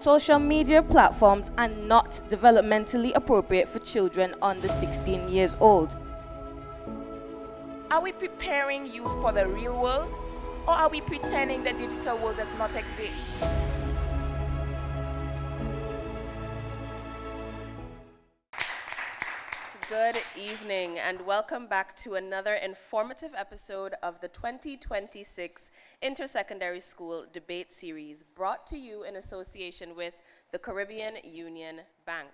Social media platforms are not developmentally appropriate for children under 16 years old. Are we preparing youth for the real world, or are we pretending the digital world does not exist? Good evening and welcome back to another informative episode of the 2026 Intersecondary School Debate Series, brought to you in association with the Caribbean Union Bank.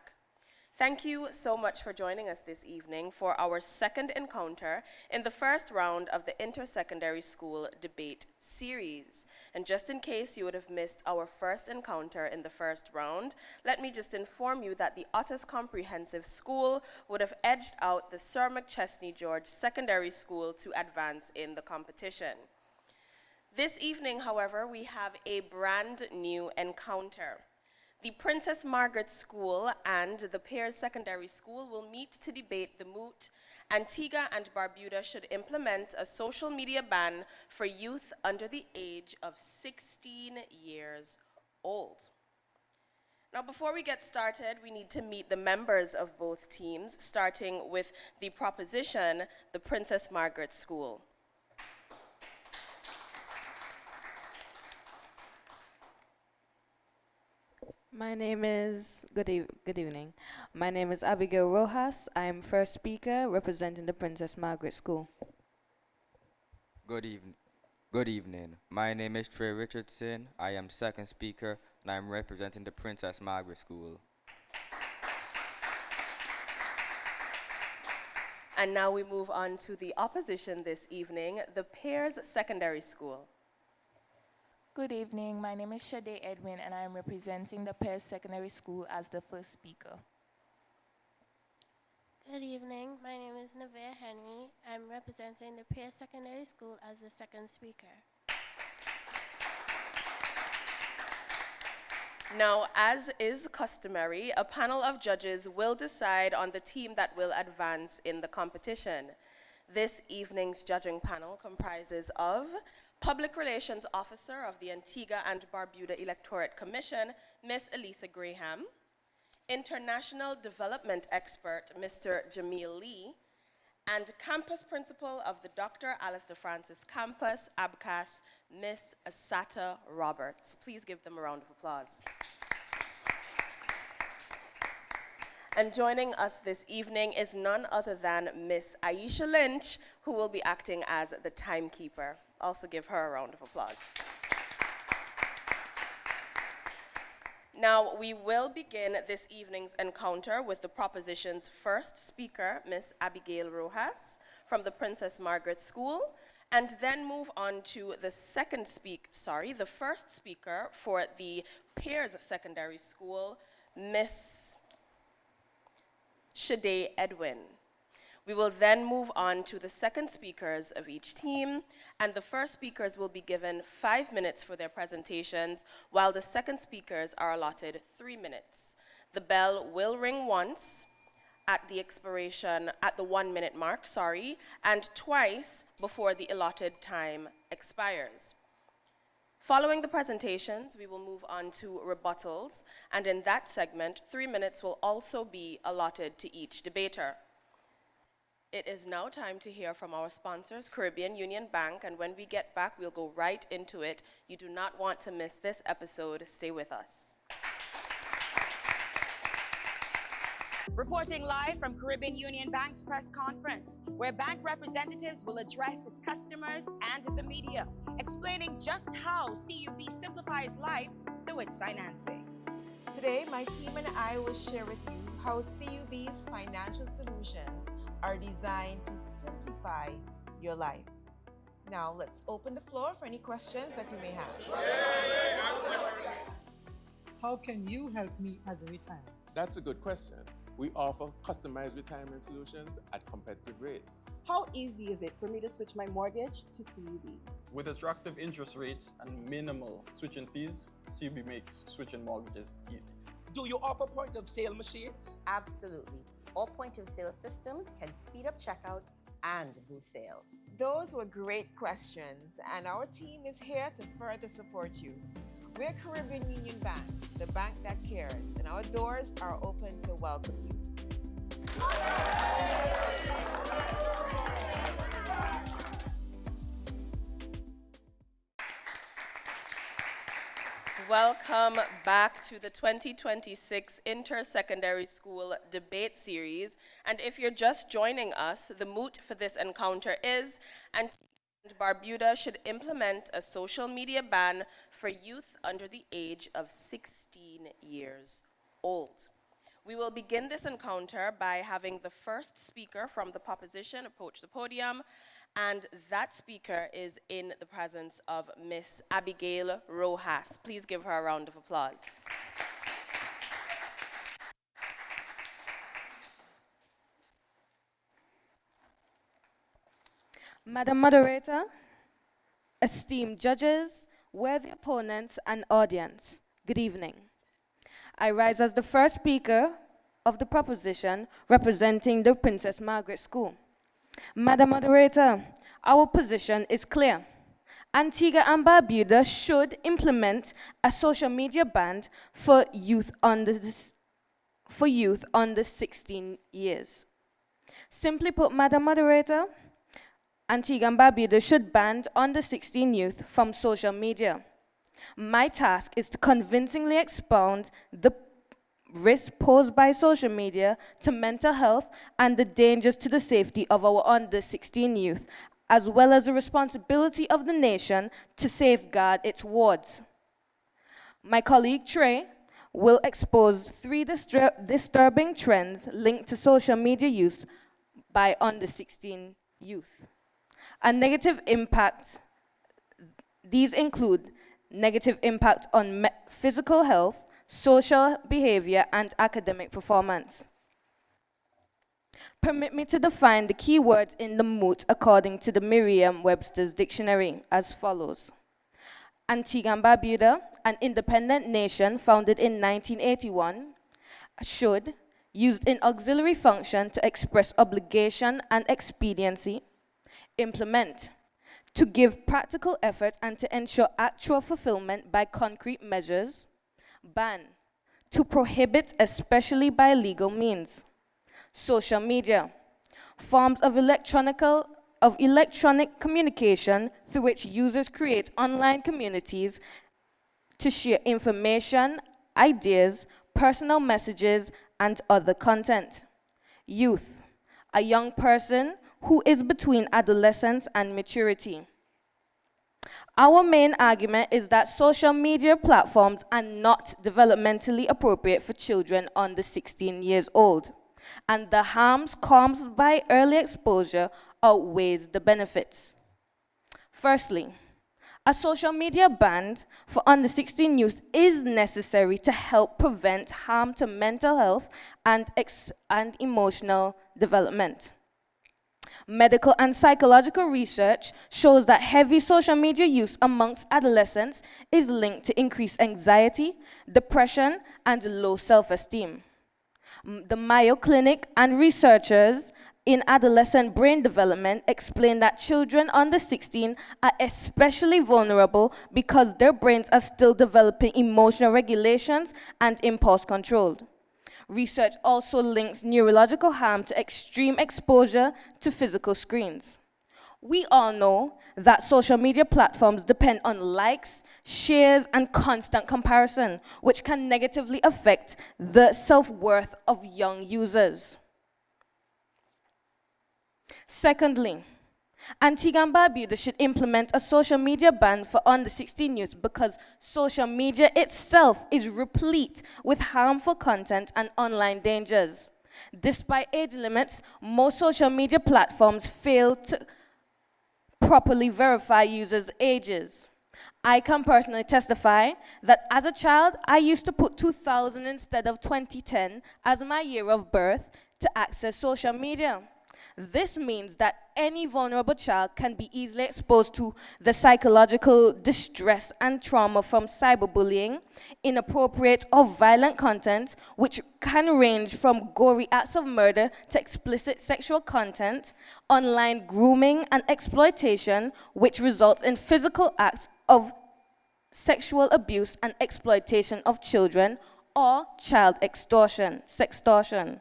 Thank you so much for joining us this evening for our second encounter in the first round of the Intersecondary School Debate Series. And just in case you would have missed our first encounter in the first round, let me just inform you that the Otis Comprehensive School would have edged out the Sir McChesney George Secondary School to advance in the competition. This evening, however, we have a brand new encounter. The Princess Margaret School and the Pears Secondary School will meet to debate the moot Antigua and Barbuda should implement a social media ban for youth under the age of 16 years old. Now, before we get started, we need to meet the members of both teams, starting with the proposition, the Princess Margaret School. Good evening. My name is Abigail Rojas. I am first speaker representing the Princess Margaret School. Good evening. My name is Trey Richardson. I am second speaker, and I am representing the Princess Margaret School. And now we move on to the opposition this evening, the Pears Secondary School. Good evening, my name is Sade Edwin and I am representing the Pears Secondary School as the first speaker. Good evening, my name is Nevaeh Henry. I'm representing the Pears Secondary School as the second speaker. Now, as is customary, a panel of judges will decide on the team that will advance in the competition. This evening's judging panel comprises of Public Relations Officer of the Antigua and Barbuda Electorate Commission, Ms. Elisa Graham, International Development Expert, Mr. Jamil Lee, and Campus Principal of the Dr. Alistair Francis Campus, ABCAS, Ms. Asata Roberts. Please give them a round of applause. And joining us this evening is none other than Ms. Aisha Lynch, who will be acting as the timekeeper. Also give her a round of applause. Now, we will begin this evening's encounter with the proposition's first speaker, Ms. Abigail Rojas from the Princess Margaret School, and then move on to the first speaker for the Pears Secondary School, Ms. Sade Edwin. We will then move on to the second speakers of each team, and the first speakers will be given 5 minutes for their presentations, while the second speakers are allotted 3 minutes. The bell will ring once at the 1 minute mark, and twice before the allotted time expires. Following the presentations, we will move on to rebuttals, and in that segment, 3 minutes will also be allotted to each debater. It is now time to hear from our sponsors, Caribbean Union Bank, and when we get back, we'll go right into it. You do not want to miss this episode. Stay with us. Reporting live from Caribbean Union Bank's press conference, where bank representatives will address its customers and the media, explaining just how CUB simplifies life through its financing. Today, my team and I will share with you how CUB's financial solutions are designed to simplify your life. Now, let's open the floor for any questions that you may have. How can you help me as a retiree? That's a good question. We offer customized retirement solutions at competitive rates. How easy is it for me to switch my mortgage to CUB? With attractive interest rates and minimal switching fees, CUB makes switching mortgages easy. Do you offer point-of-sale machines? Absolutely. All point-of-sale systems can speed up checkout and boost sales. Those were great questions, and our team is here to further support you. We're Caribbean Union Bank, the bank that cares, and our doors are open to welcome you. Welcome back to the 2026 Inter-Secondary School Debate Series. And if you're just joining us, the moot for this encounter is Antigua and Barbuda should implement a social media ban for youth under the age of 16 years old. We will begin this encounter by having the first speaker from the proposition approach the podium, and that speaker is in the presence of Miss Abigail Rojas. Please give her a round of applause. Madam Moderator, esteemed judges, worthy opponents, and audience, good evening. I rise as the first speaker of the proposition representing the Princess Margaret School. Madam Moderator, our position is clear. Antigua and Barbuda should implement a social media ban for youth under 16 years. Simply put, Madam Moderator, Antigua and Barbuda should ban under 16 youth from social media. My task is to convincingly expound the risks posed by social media to mental health and the dangers to the safety of our under 16 youth, as well as the responsibility of the nation to safeguard its wards. My colleague Trey will expose 3 disturbing trends linked to social media use by under 16 youth. A negative impact, these include negative impact on physical health, social behavior, and academic performance. Permit me to define the key words in the moot according to the Merriam-Webster's dictionary as follows. Antigua and Barbuda, an independent nation founded in 1981, should, used in auxiliary function to express obligation and expediency, implement, to give practical effort and to ensure actual fulfillment by concrete measures, ban, to prohibit especially by legal means. Social media, forms of electronic communication through which users create online communities to share information, ideas, personal messages, and other content. Youth, a young person who is between adolescence and maturity. Our main argument is that social media platforms are not developmentally appropriate for children under 16 years old, and the harms caused by early exposure outweighs the benefits. Firstly, a social media ban for under 16 youth is necessary to help prevent harm to mental health and emotional development. Medical and psychological research shows that heavy social media use amongst adolescents is linked to increased anxiety, depression, and low self-esteem. The Mayo Clinic and researchers in adolescent brain development explain that children under 16 are especially vulnerable because their brains are still developing emotional regulations and impulse control. Research also links neurological harm to extreme exposure to physical screens. We all know that social media platforms depend on likes, shares, and constant comparison, which can negatively affect the self-worth of young users. Secondly, Antigua and Barbuda should implement a social media ban for under 16 youth because social media itself is replete with harmful content and online dangers. Despite age limits, most social media platforms fail to properly verify users' ages. I can personally testify that as a child, I used to put 2000 instead of 2010 as my year of birth to access social media. This means that any vulnerable child can be easily exposed to the psychological distress and trauma from cyberbullying, inappropriate or violent content, which can range from gory acts of murder to explicit sexual content, online grooming and exploitation, which results in physical acts of sexual abuse and exploitation of children, or child extortion, sextortion.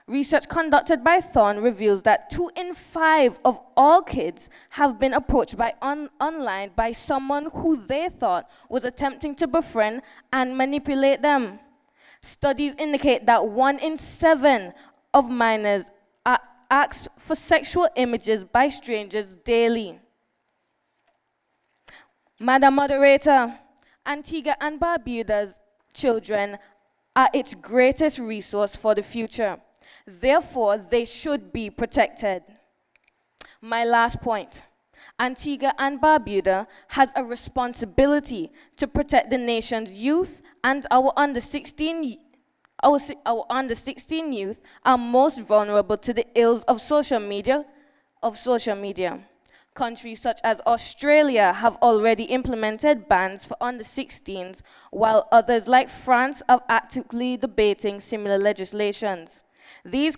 Research conducted by Thorne reveals that 2 in 5 of all kids have been approached by online by someone who they thought was attempting to befriend and manipulate them. Studies indicate that 1 in 7 of minors are asked for sexual images by strangers daily. Madam Moderator, Antigua and Barbuda's children are its greatest resource for the future. Therefore, they should be protected. My last point. Antigua and Barbuda has a responsibility to protect the nation's youth, and our under 16 youth are most vulnerable to the ills of social media. Countries such as Australia have already implemented bans for under 16s, while others like France are actively debating similar legislations. These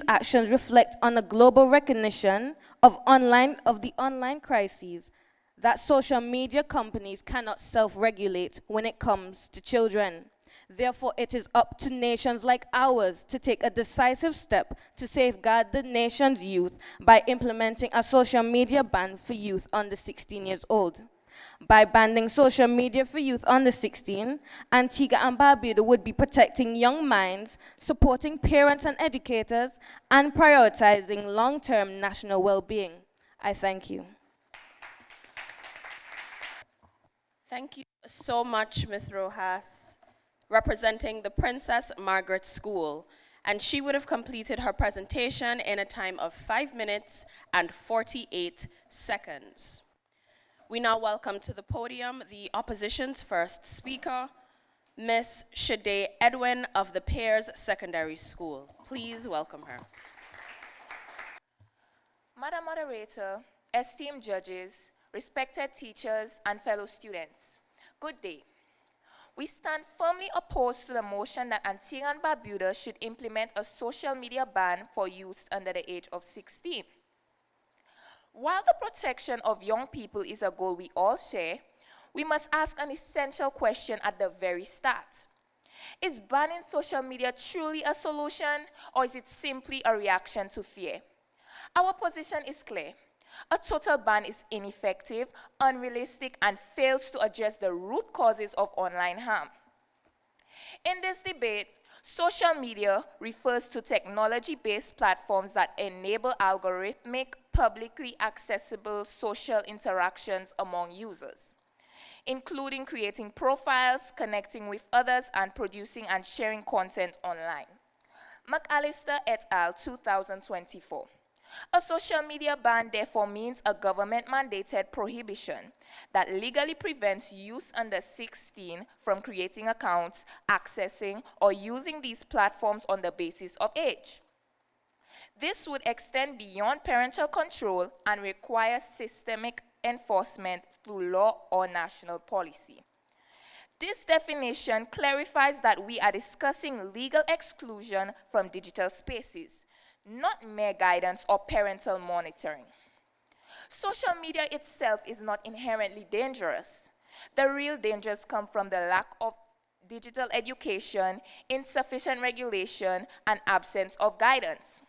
actions reflect on a global recognition of the online crises that social media companies cannot self-regulate when it comes to children. Therefore, it is up to nations like ours to take a decisive step to safeguard the nation's youth by implementing a social media ban for youth under 16 years old. By banning social media for youth under 16, Antigua and Barbuda would be protecting young minds, supporting parents and educators, and prioritizing long-term national well-being. I thank you. Thank you so much, Ms. Rojas, representing the Princess Margaret School. And she would have completed her presentation in a time of 5 minutes and 48 seconds. We now welcome to the podium the opposition's first speaker, Ms. Shade Edwin of the Pears Secondary School. Please welcome her. Madam Moderator, esteemed judges, respected teachers, and fellow students, good day. We stand firmly opposed to the motion that Antigua and Barbuda should implement a social media ban for youths under the age of 16. While the protection of young people is a goal we all share, we must ask an essential question at the very start. Is banning social media truly a solution, or is it simply a reaction to fear? Our position is clear. A total ban is ineffective, unrealistic, and fails to address the root causes of online harm. In this debate, social media refers to technology-based platforms that enable algorithmic, publicly accessible social interactions among users, including creating profiles, connecting with others, and producing and sharing content online. McAllister et al. 2024. A social media ban therefore means a government-mandated prohibition that legally prevents youths under 16 from creating accounts, accessing, or using these platforms on the basis of age. This would extend beyond parental control and require systemic enforcement through law or national policy. This definition clarifies that we are discussing legal exclusion from digital spaces, not mere guidance or parental monitoring. Social media itself is not inherently dangerous. The real dangers come from the lack of digital education, insufficient regulation, and absence of guidance.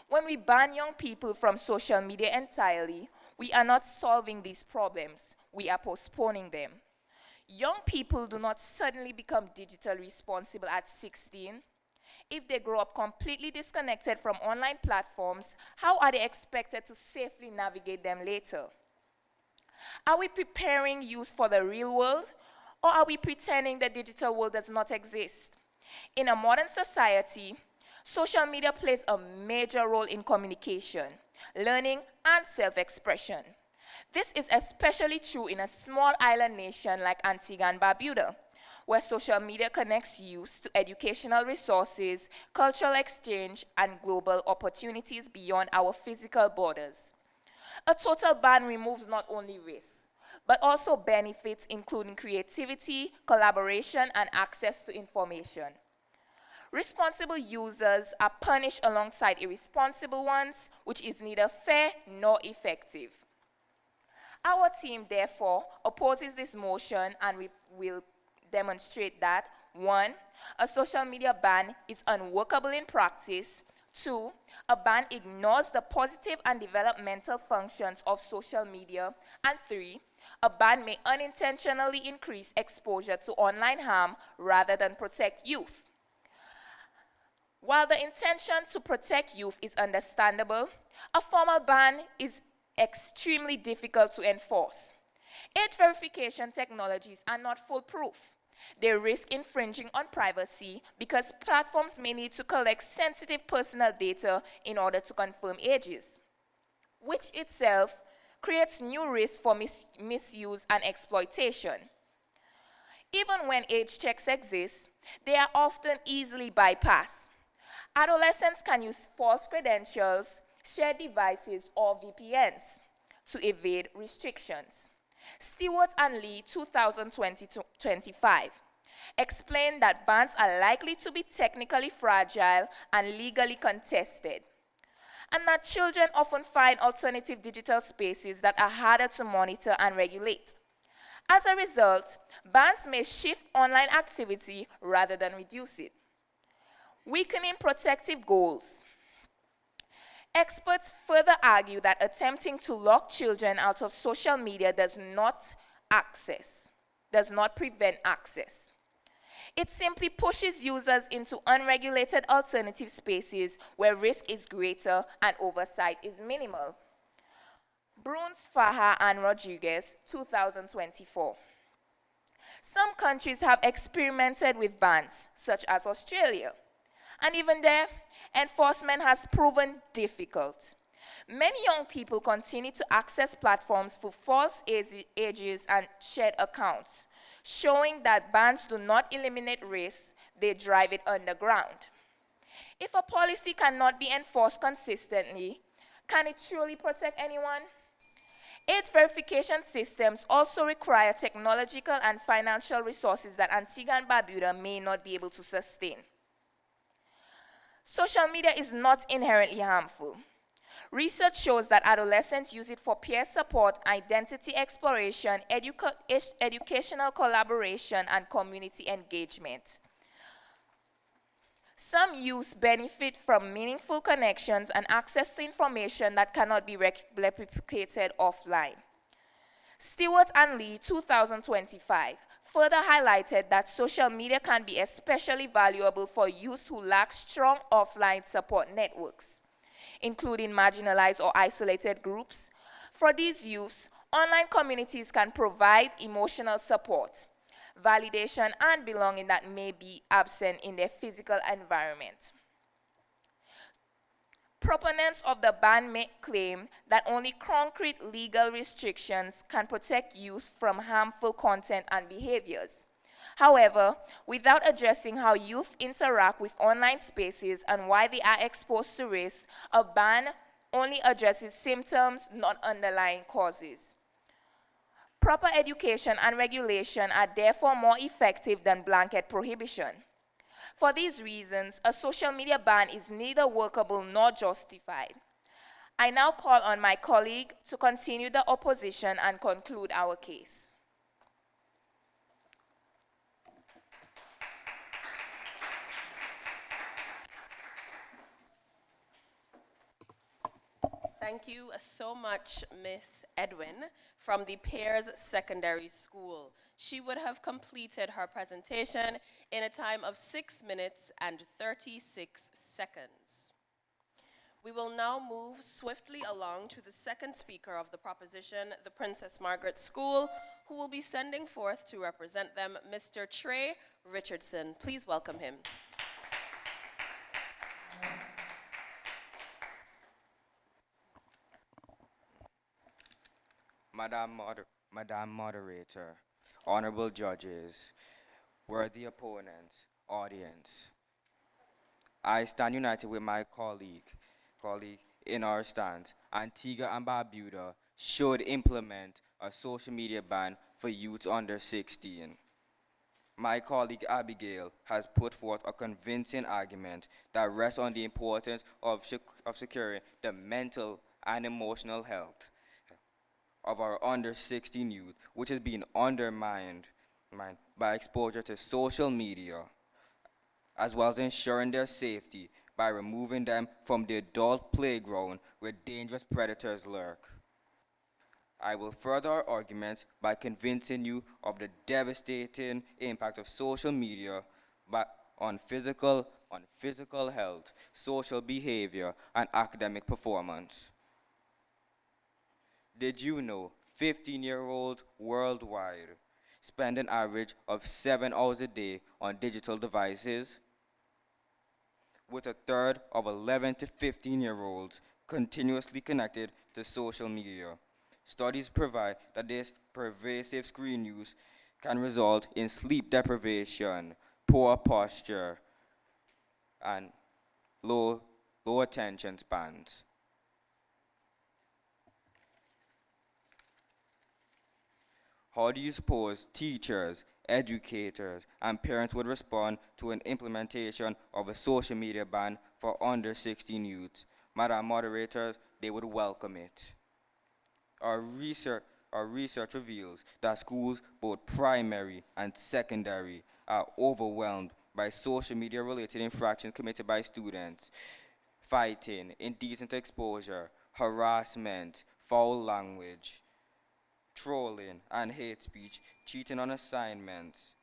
When we ban young people from social media entirely, we are not solving these problems, we are postponing them. Young people do not suddenly become digitally responsible at 16. If they grow up completely disconnected from online platforms, how are they expected to safely navigate them later? Are we preparing youth for the real world, or are we pretending the digital world does not exist? In a modern society, social media plays a major role in communication, learning, and self-expression. This is especially true in a small island nation like Antigua and Barbuda, where social media connects youth to educational resources, cultural exchange, and global opportunities beyond our physical borders. A total ban removes not only risks, but also benefits including creativity, collaboration, and access to information. Responsible users are punished alongside irresponsible ones, which is neither fair nor effective. Our team, therefore, opposes this motion, and we will demonstrate that 1. A social media ban is unworkable in practice. 2. A ban ignores the positive and developmental functions of social media. And 3. A ban may unintentionally increase exposure to online harm rather than protect youth. While the intention to protect youth is understandable, a formal ban is extremely difficult to enforce. Age verification technologies are not foolproof. They risk infringing on privacy because platforms may need to collect sensitive personal data in order to confirm ages, which itself creates new risks for misuse and exploitation. Even when age checks exist, they are often easily bypassed. Adolescents can use false credentials, shared devices, or VPNs to evade restrictions. Stewart and Lee, 2020-25, explained that bans are likely to be technically fragile and legally contested, and that children often find alternative digital spaces that are harder to monitor and regulate. As a result, bans may shift online activity rather than reduce it. Weakening protective goals. Experts further argue that attempting to lock children out of social media does not prevent access. It simply pushes users into unregulated alternative spaces where risk is greater and oversight is minimal. Bruns, Faha, and Rodriguez, 2024. Some countries have experimented with bans, such as Australia, and even there, enforcement has proven difficult. Many young people continue to access platforms for false ages and shared accounts, showing that bans do not eliminate risk, they drive it underground. If a policy cannot be enforced consistently, can it truly protect anyone? Age verification systems also require technological and financial resources that Antigua and Barbuda may not be able to sustain. Social media is not inherently harmful. Research shows that adolescents use it for peer support, identity exploration, educational collaboration, and community engagement. Some youth benefit from meaningful connections and access to information that cannot be replicated offline. Stewart and Lee, 2025, further highlighted that social media can be especially valuable for youth who lack strong offline support networks, including marginalized or isolated groups. For these youths, online communities can provide emotional support, validation, and belonging that may be absent in their physical environment. Proponents of the ban make claim that only concrete legal restrictions can protect youth from harmful content and behaviors. However, without addressing how youth interact with online spaces and why they are exposed to risk, a ban only addresses symptoms, not underlying causes. Proper education and regulation are therefore more effective than blanket prohibition. For these reasons, a social media ban is neither workable nor justified. I now call on my colleague to continue the opposition and conclude our case. Thank you so much, Miss Edwin, from the Pears Secondary School. She would have completed her presentation in a time of 6 minutes and 36 seconds. We will now move swiftly along to the second speaker of the proposition, the Princess Margaret School, who will be sending forth to represent them, Mr. Trey Richardson. Please welcome him. Madam Moderator, honorable judges, worthy opponents, audience, I stand united with my colleague in our stance. Antigua and Barbuda should implement a social media ban for youths under 16. My colleague Abigail has put forth a convincing argument that rests on the importance of securing the mental and emotional health of our under 16 youth, which is being undermined by exposure to social media, as well as ensuring their safety by removing them from the adult playground where dangerous predators lurk. I will further our arguments by convincing you of the devastating impact of social media on physical health, social behavior, and academic performance. Did you know 15-year-olds worldwide spend an average of 7 hours a day on digital devices, with a third of 11 to 15-year-olds continuously connected to social media? Studies provide that this pervasive screen use can result in sleep deprivation, poor posture, and low attention spans. How do you suppose teachers, educators, and parents would respond to an implementation of a social media ban for under 16 youth? Madam Moderator, they would welcome it. Our research reveals that schools, both primary and secondary, are overwhelmed by social media-related infractions committed by students: fighting, indecent exposure, harassment, foul language, trolling and hate speech, cheating on assignments,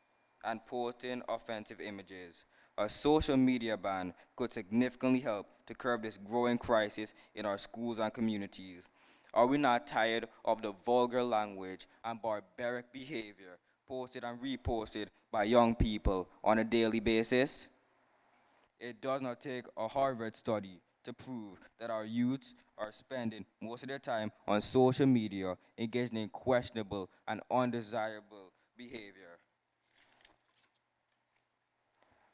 and posting offensive images. A social media ban could significantly help to curb this growing crisis in our schools and communities. Are we not tired of the vulgar language and barbaric behavior posted and reposted by young people on a daily basis? It does not take a Harvard study to prove that our youths are spending most of their time on social media engaging in questionable and undesirable behavior.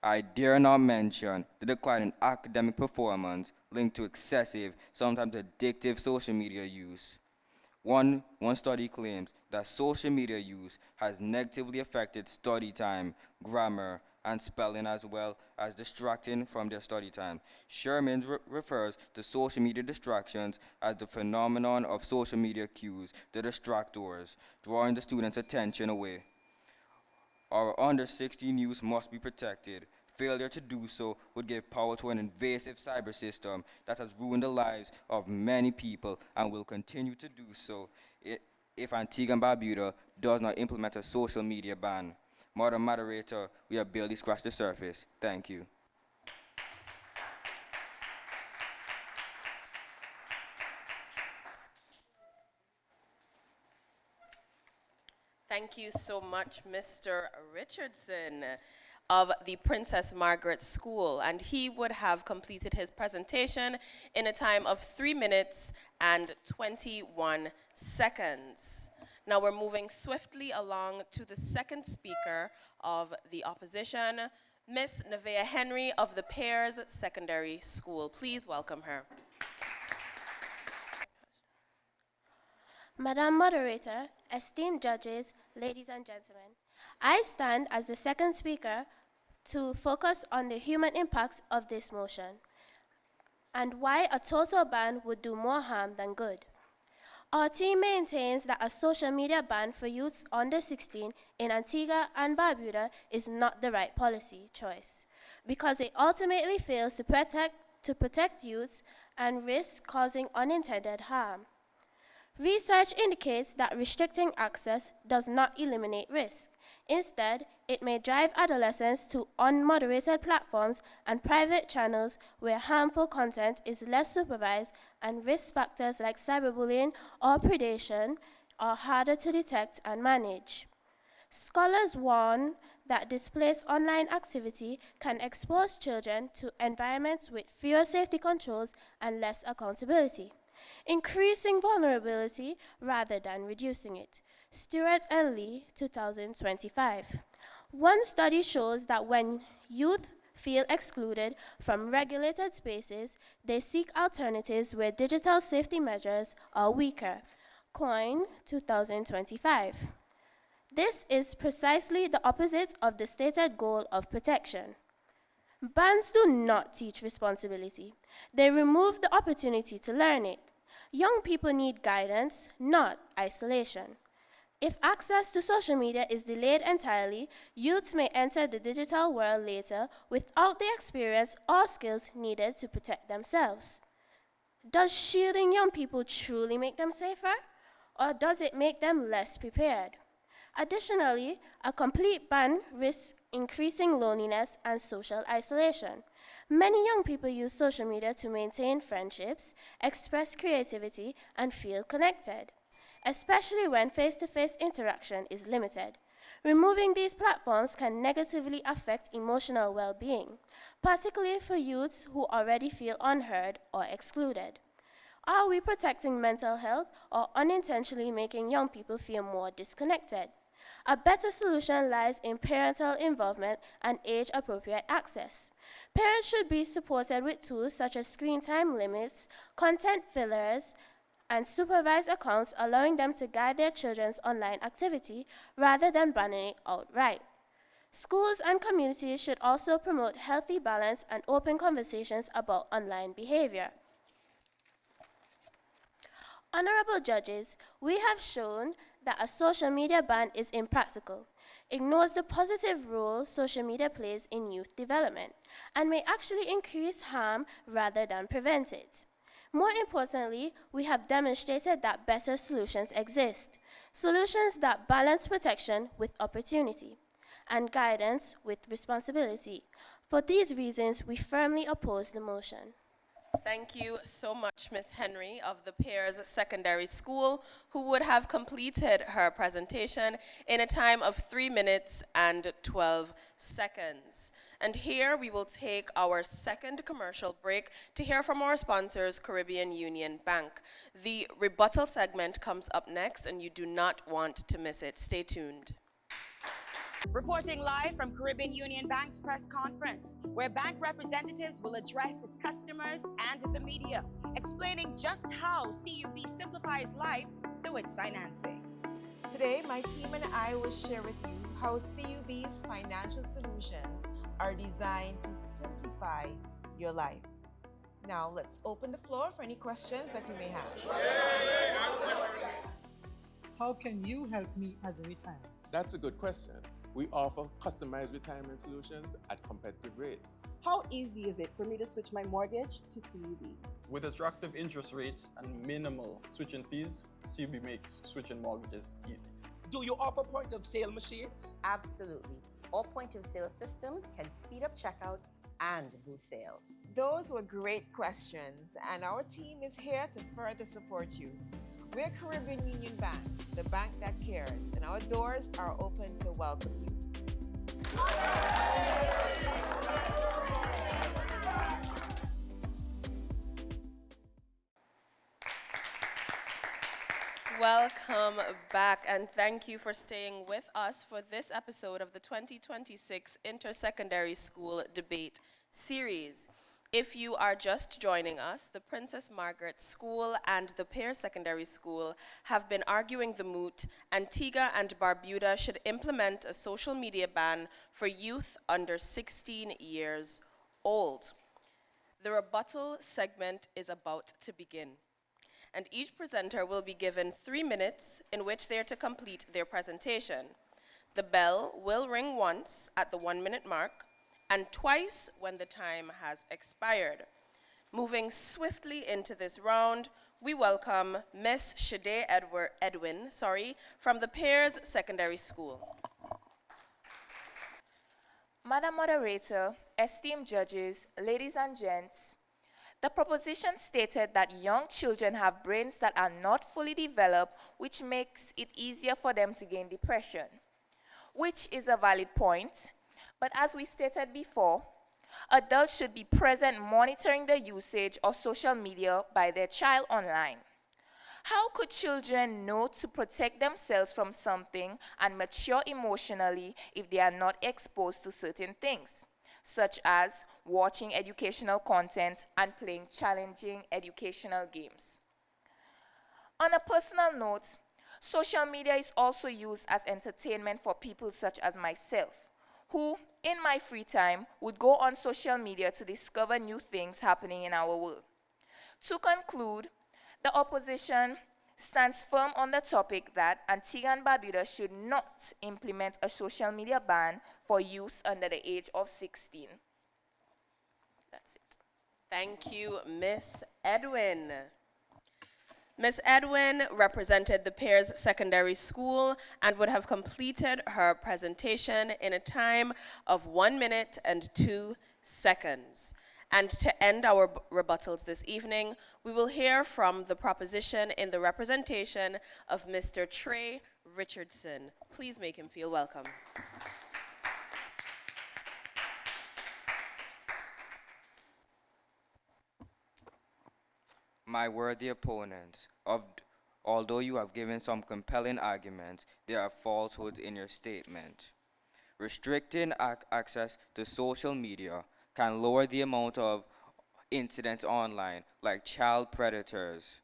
I dare not mention the decline in academic performance linked to excessive, sometimes addictive social media use. One study claims that social media use has negatively affected study time, grammar, and spelling, as well as distracting from their study time. Sherman refers to social media distractions as the phenomenon of social media cues, the distractors, drawing the students' attention away. Our under 16 youth must be protected. Failure to do so would give power to an invasive cyber system that has ruined the lives of many people and will continue to do so if Antigua and Barbuda does not implement a social media ban. Madam Moderator, we have barely scratched the surface. Thank you. Thank you so much, Mr. Richardson of the Princess Margaret School, and he would have completed his presentation in a time of 3 minutes and 21 seconds. Now we're moving swiftly along to the second speaker of the opposition, Miss Nevaeh Henry of the Pears Secondary School. Please welcome her. Madam Moderator, esteemed judges, ladies and gentlemen, I stand as the second speaker to focus on the human impact of this motion and why a total ban would do more harm than good. Our team maintains that a social media ban for youths under 16 in Antigua and Barbuda is not the right policy choice because it ultimately fails to protect youths and risks causing unintended harm. Research indicates that restricting access does not eliminate risk. Instead, it may drive adolescents to unmoderated platforms and private channels where harmful content is less supervised and risk factors like cyberbullying or predation are harder to detect and manage. Scholars warn that displaced online activity can expose children to environments with fewer safety controls and less accountability, increasing vulnerability rather than reducing it. Stewart and Lee, 2025. One study shows that when youth feel excluded from regulated spaces, they seek alternatives where digital safety measures are weaker. Coyne, 2025. This is precisely the opposite of the stated goal of protection. Bans do not teach responsibility. They remove the opportunity to learn it. Young people need guidance, not isolation. If access to social media is delayed entirely, youths may enter the digital world later without the experience or skills needed to protect themselves. Does shielding young people truly make them safer, or does it make them less prepared? Additionally, a complete ban risks increasing loneliness and social isolation. Many young people use social media to maintain friendships, express creativity, and feel connected, especially when face-to-face interaction is limited. Removing these platforms can negatively affect emotional well-being, particularly for youths who already feel unheard or excluded. Are we protecting mental health or unintentionally making young people feel more disconnected? A better solution lies in parental involvement and age-appropriate access. Parents should be supported with tools such as screen time limits, content fillers, and supervised accounts, allowing them to guide their children's online activity rather than banning it outright. Schools and communities should also promote healthy balance and open conversations about online behavior. Honorable judges, we have shown that a social media ban is impractical, ignores the positive role social media plays in youth development, and may actually increase harm rather than prevent it. More importantly, we have demonstrated that better solutions exist, solutions that balance protection with opportunity and guidance with responsibility. For these reasons, we firmly oppose the motion. Thank you so much, Ms. Henry of the Pears Secondary School, who would have completed her presentation in a time of 3 minutes and 12 seconds. And here we will take our second commercial break to hear from our sponsors, Caribbean Union Bank. The rebuttal segment comes up next, and you do not want to miss it. Stay tuned. Reporting live from Caribbean Union Bank's press conference, where bank representatives will address its customers and the media, explaining just how CUB simplifies life through its financing. Today, my team and I will share with you how CUB's financial solutions are designed to simplify your life. Now, let's open the floor for any questions that you may have. How can you help me as a retiree? That's a good question. We offer customized retirement solutions at competitive rates. How easy is it for me to switch my mortgage to CUB? With attractive interest rates and minimal switching fees, CUB makes switching mortgages easy. Do you offer point of sale machines? Absolutely. All point of sale systems can speed up checkout and boost sales. Those were great questions, and our team is here to further support you. We're Caribbean Union Bank, the bank that cares, and our doors are open to welcome you. Welcome back, and thank you for staying with us for this episode of the 2026 Intersecondary School Debate Series. If you are just joining us, the Princess Margaret School and the Pears Secondary School have been arguing the moot Antigua and Barbuda should implement a social media ban for youth under 16 years old. The rebuttal segment is about to begin, and each presenter will be given 3 minutes in which they are to complete their presentation. The bell will ring once at the 1 minute mark, and twice when the time has expired. Moving swiftly into this round, we welcome Ms. Shade Edwin from the Pears Secondary School. Madam Moderator, esteemed judges, ladies and gents, the proposition stated that young children have brains that are not fully developed, which makes it easier for them to gain depression, which is a valid point. But as we stated before, adults should be present monitoring the usage of social media by their child online. How could children know to protect themselves from something and mature emotionally if they are not exposed to certain things, such as watching educational content and playing challenging educational games? On a personal note, social media is also used as entertainment for people such as myself, who, in my free time, would go on social media to discover new things happening in our world. To conclude, The opposition stands firm on the topic that Antigua and Barbuda should not implement a social media ban for youth under the age of 16. That's it. Thank you, Miss Edwin. Ms. Edwin represented the Pears Secondary School and would have completed her presentation in a time of 1 minute and 2 seconds. And to end our rebuttals this evening, we will hear from the proposition in the representation of Mr. Trey Richardson. Please make him feel welcome. My worthy opponents, although you have given some compelling arguments, there are falsehoods in your statement. Restricting access to social media can lower the amount of incidents online, like child predators.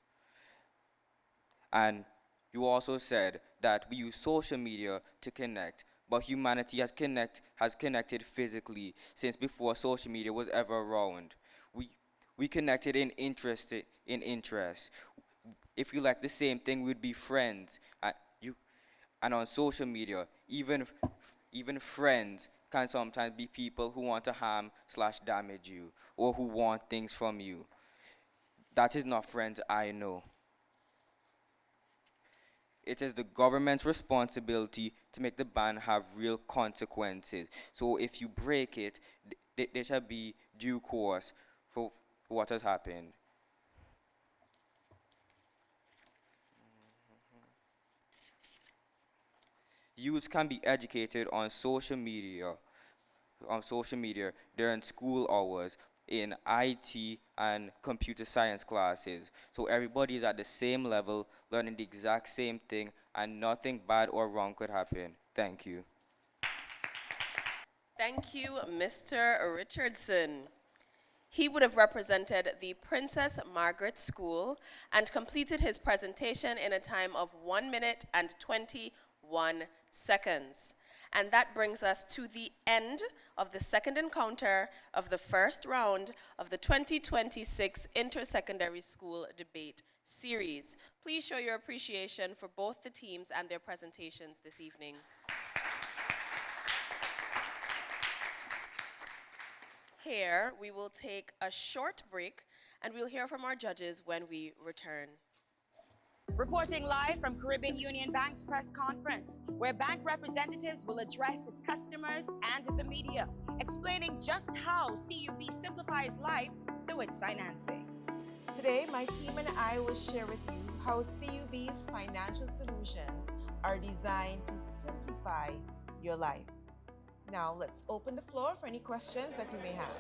And you also said that we use social media to connect, but humanity has connected physically since before social media was ever around. We connected in interest. If you like the same thing, we'd be friends. And on social media, even friends can sometimes be people who want to harm/damage you, or who want things from you. That is not friends I know. It is the government's responsibility to make the ban have real consequences. So if you break it, there shall be due course for what has happened. Youths can be educated on social media during school hours in IT and computer science classes. So everybody is at the same level, learning the exact same thing, and nothing bad or wrong could happen. Thank you. Thank you, Mr. Richardson. He would have represented the Princess Margaret School and completed his presentation in a time of 1 minute and 21 seconds. And that brings us to the end of the second encounter of the first round of the 2026 Inter-Secondary School Debate Series. Please show your appreciation for both the teams and their presentations this evening. Here, we will take a short break, and we'll hear from our judges when we return. Reporting live from Caribbean Union Bank's press conference, where bank representatives will address its customers and the media, explaining just how CUB simplifies life through its financing. Today, my team and I will share with you how CUB's financial solutions are designed to simplify your life. Now, let's open the floor for any questions that you may have.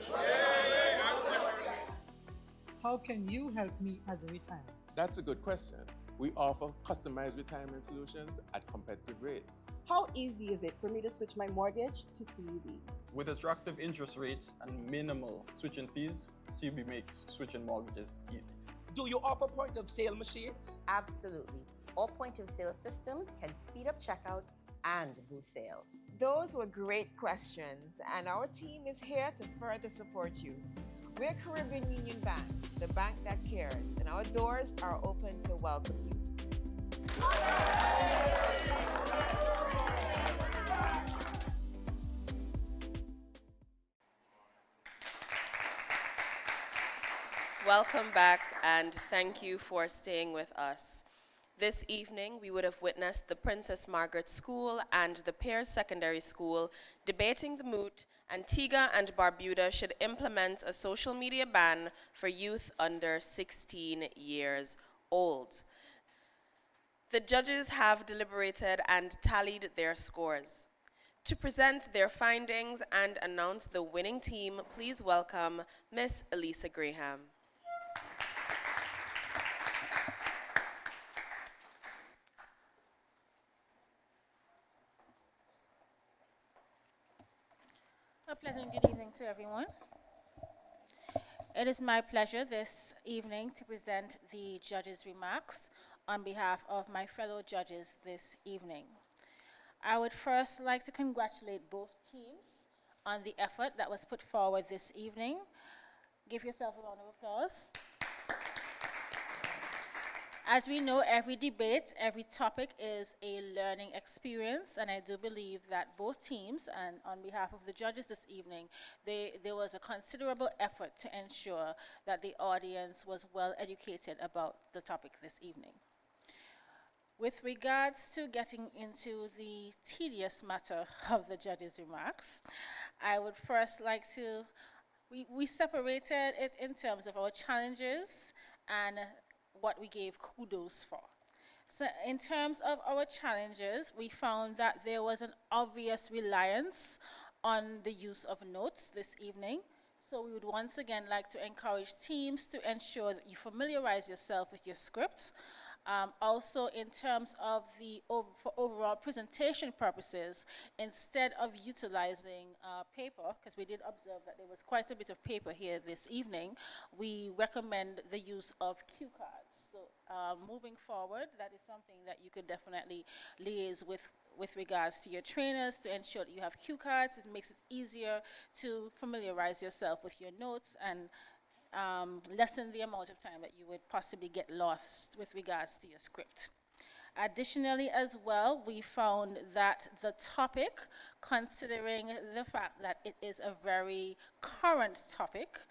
How can you help me as a retiree? That's a good question. We offer customized retirement solutions at competitive rates. How easy is it for me to switch my mortgage to CUB? With attractive interest rates and minimal switching fees, CUB makes switching mortgages easy. Do you offer point of sale machines? Absolutely. All point of sale systems can speed up checkout and boost sales. Those were great questions, and our team is here to further support you. We're Caribbean Union Bank, the bank that cares, and our doors are open to welcome you. Welcome back, and thank you for staying with us. This evening, we would have witnessed the Princess Margaret School and the Pears Secondary School debating the moot Antigua and Barbuda should implement a social media ban for youth under 16 years old. The judges have deliberated and tallied their scores. To present their findings and announce the winning team, please welcome Miss Elisa Graham. A pleasant good evening to everyone. It is my pleasure this evening to present the judges' remarks on behalf of my fellow judges this evening. I would first like to congratulate both teams on the effort that was put forward this evening. Give yourself a round of applause. As we know, every debate, every topic is a learning experience, and I do believe that both teams, and on behalf of the judges this evening, there was a considerable effort to ensure that the audience was well educated about the topic this evening. With regards to getting into the tedious matter of the judges' remarks, I would first like to, we separated it in terms of our challenges and what we gave kudos for. So in terms of our challenges, we found that there was an obvious reliance on the use of notes this evening. So we would once again like to encourage teams to ensure that you familiarize yourself with your script. Also, in terms of for overall presentation purposes, instead of utilizing paper, because we did observe that there was quite a bit of paper here this evening, we recommend the use of cue cards. So moving forward, that is something that you could definitely liaise with regards to your trainers to ensure that you have cue cards. It makes it easier to familiarize yourself with your notes and lessen the amount of time that you would possibly get lost with regards to your script. Additionally, as well, we found that the topic, considering the fact that it is a very current topic,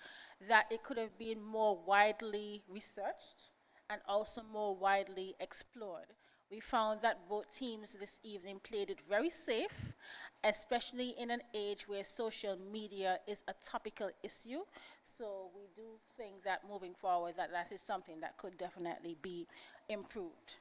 that it could have been more widely researched and also more widely explored. We found that both teams this evening played it very safe, especially in an age where social media is a topical issue. So we do think that moving forward that is something that could definitely be improved.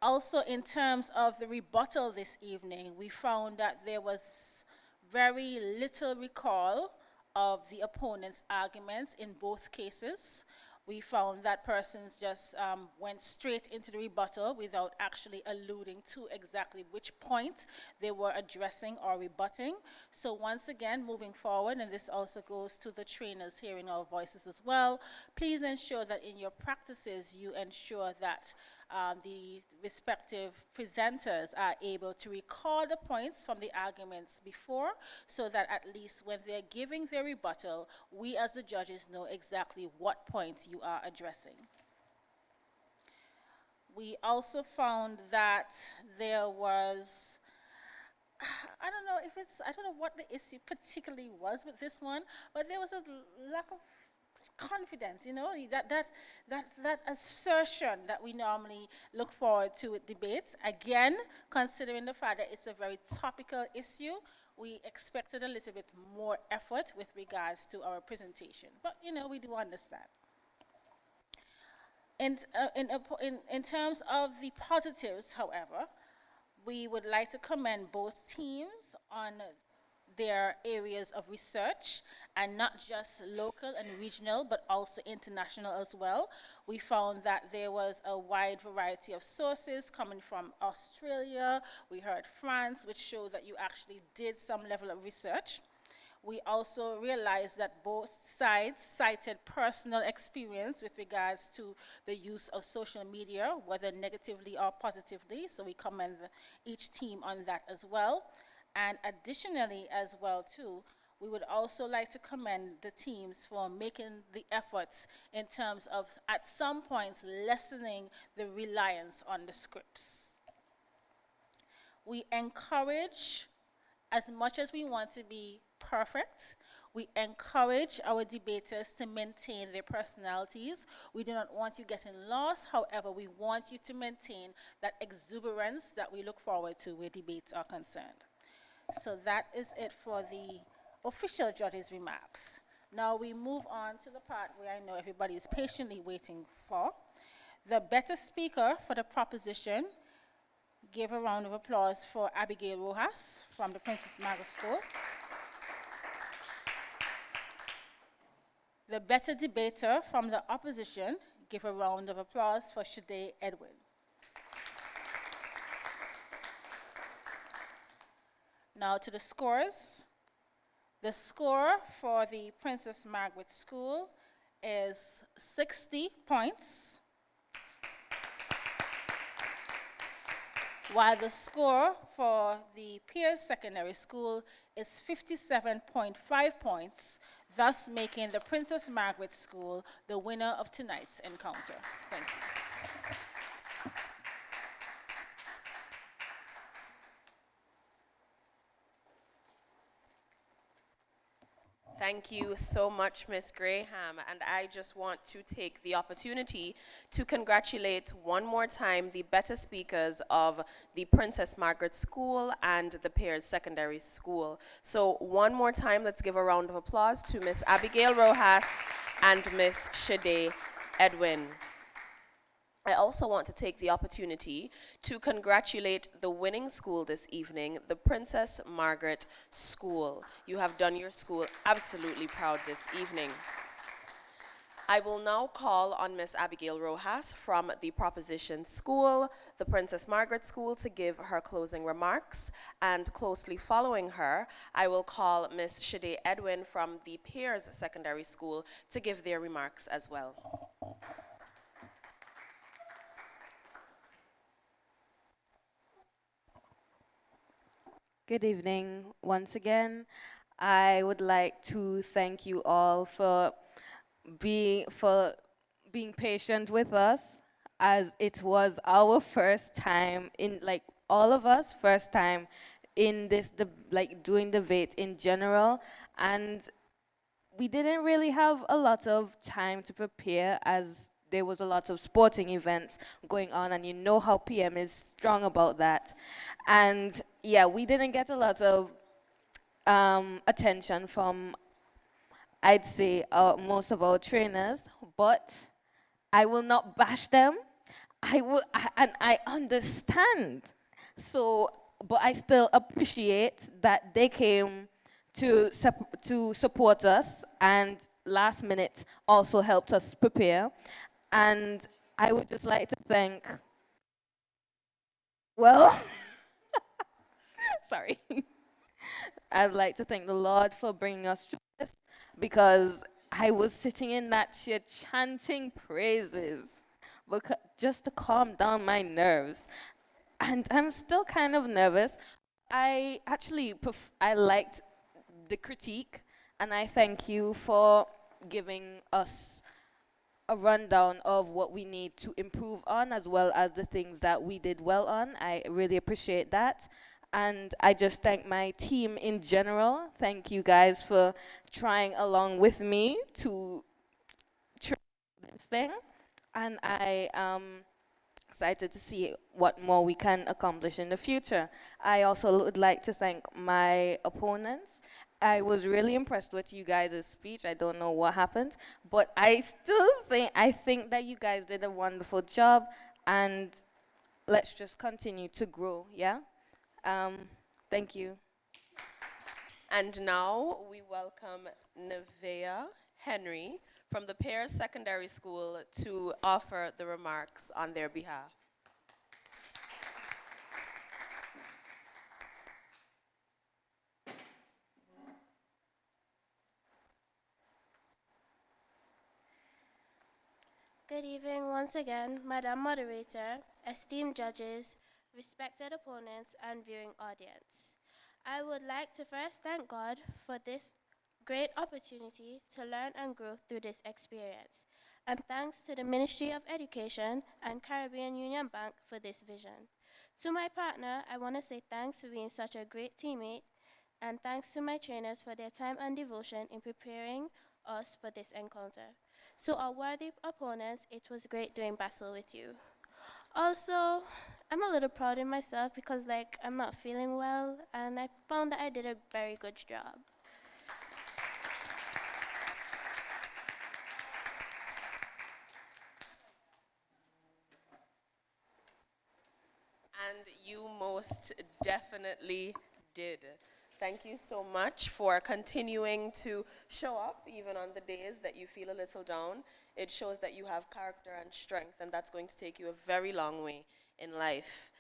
Also, in terms of the rebuttal this evening, we found that there was very little recall of the opponent's arguments in both cases. We found that persons just went straight into the rebuttal without actually alluding to exactly which point they were addressing or rebutting. So once again, moving forward, and this also goes to the trainers hearing our voices as well, please ensure that in your practices you ensure that the respective presenters are able to recall the points from the arguments before, so that at least when they're giving their rebuttal, we as the judges know exactly what points you are addressing. We also found that there was, I don't know what the issue particularly was with this one, but there was a lack of confidence, that assertion that we normally look forward to with debates. Again, considering the fact that it's a very topical issue, we expected a little bit more effort with regards to our presentation. But, we do understand. In terms of the positives, however, we would like to commend both teams on their areas of research, and not just local and regional, but also international as well. We found that there was a wide variety of sources coming from Australia. We heard France, which showed that you actually did some level of research. We also realized that both sides cited personal experience with regards to the use of social media, whether negatively or positively, so we commend each team on that as well. And additionally as well too, we would also like to commend the teams for making the efforts in terms of, at some points, lessening the reliance on the scripts. We encourage, as much as we want to be perfect, we encourage our debaters to maintain their personalities. We do not want you getting lost. However, we want you to maintain that exuberance that we look forward to where debates are concerned. So that is it for the official judges' remarks. Now we move on to the part where I know everybody is patiently waiting for. The better speaker for the proposition. Give a round of applause for Abigail Rojas from the Princess Margaret School. The better debater from the opposition. Give a round of applause for Shade Edwin. Now to the scores. The score for the Princess Margaret School is 60 points, while the score for the Pierce Secondary School is 57.5 points, thus making the Princess Margaret School the winner of tonight's encounter. Thank you. Thank you so much, Miss Graham. And I just want to take the opportunity to congratulate one more time the better speakers of the Princess Margaret School and the Pears Secondary School. So one more time, let's give a round of applause to Miss Abigail Rojas and Miss Shade Edwin. I also want to take the opportunity to congratulate the winning school this evening, the Princess Margaret School. You have done your school absolutely proud this evening. I will now call on Miss Abigail Rojas from the Proposition School, the Princess Margaret School, to give her closing remarks. And closely following her, I will call Miss Shade Edwin from the Pears Secondary School to give their remarks as well. Good evening once again. I would like to thank you all for being patient with us, as it was our first time in, like, all of us first time in this doing debate in general, and we didn't really have a lot of time to prepare, as there was a lot of sporting events going on, and you know how PM is strong about that. And yeah, we didn't get a lot of attention from, I'd say, most of our trainers, but I will not bash them. And I understand. So, but I still appreciate that they came to support us, and last minute also helped us prepare. And I would just like to thank, well, sorry. I'd like to thank the Lord for bringing us through this, because I was sitting in that chair chanting praises just to calm down my nerves. And I'm still kind of nervous. I actually I liked the critique, and I thank you for giving us a rundown of what we need to improve on, as well as the things that we did well on. I really appreciate that. And I just thank my team in general. Thank you guys for trying along with me to try this thing. And I am excited to see what more we can accomplish in the future. I also would like to thank my opponents. I was really impressed with you guys' speech. I don't know what happened, but I think that you guys did a wonderful job, and let's just continue to grow, yeah? Thank you. And now we welcome Nevaeh Henry from the Pears Secondary School to offer the remarks on their behalf. Good evening once again, Madam Moderator, esteemed judges, respected opponents, and viewing audience. I would like to first thank God for this great opportunity to learn and grow through this experience, and thanks to the Ministry of Education and Caribbean Union Bank for this vision. To my partner, I want to say thanks for being such a great teammate, and thanks to my trainers for their time and devotion in preparing us for this encounter. To our worthy opponents, it was great doing battle with you. Also, I'm a little proud of myself because, I'm not feeling well, and I found that I did a very good job. And you most definitely did. Thank you so much for continuing to show up even on the days that you feel a little down. It shows that you have character and strength, and that's going to take you a very long way in life.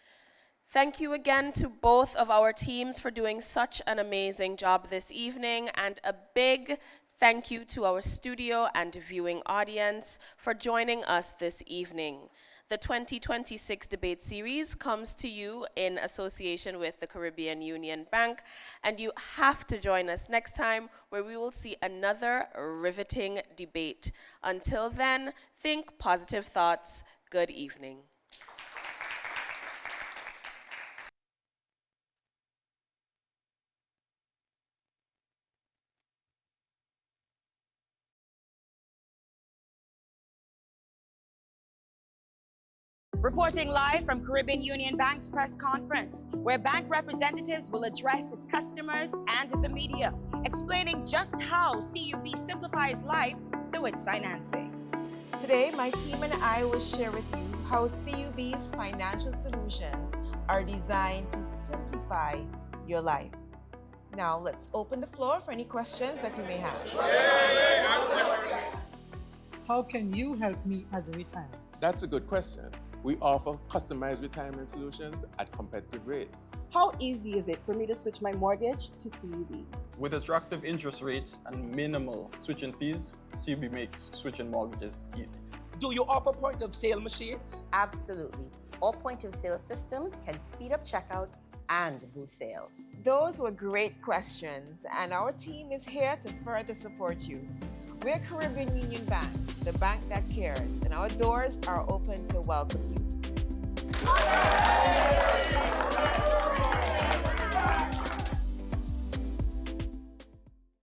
Thank you again to both of our teams for doing such an amazing job this evening, and a big thank you to our studio and viewing audience for joining us this evening. The 2026 debate series comes to you in association with the Caribbean Union Bank, and you have to join us next time, where we will see another riveting debate. Until then, think positive thoughts. Good evening. Reporting live from Caribbean Union Bank's press conference, where bank representatives will address its customers and the media, explaining just how CUB simplifies life through its financing. Today, my team and I will share with you how CUB's financial solutions are designed to simplify your life. Now, let's open the floor for any questions that you may have. How can you help me as a retiree? That's a good question. We offer customized retirement solutions at competitive rates. How easy is it for me to switch my mortgage to CUB? With attractive interest rates and minimal switching fees, CUB makes switching mortgages easy. Do you offer point of sale machines? Absolutely. All point of sale systems can speed up checkout and boost sales. Those were great questions, and our team is here to further support you. We're Caribbean Union Bank, the bank that cares, and our doors are open to welcome you.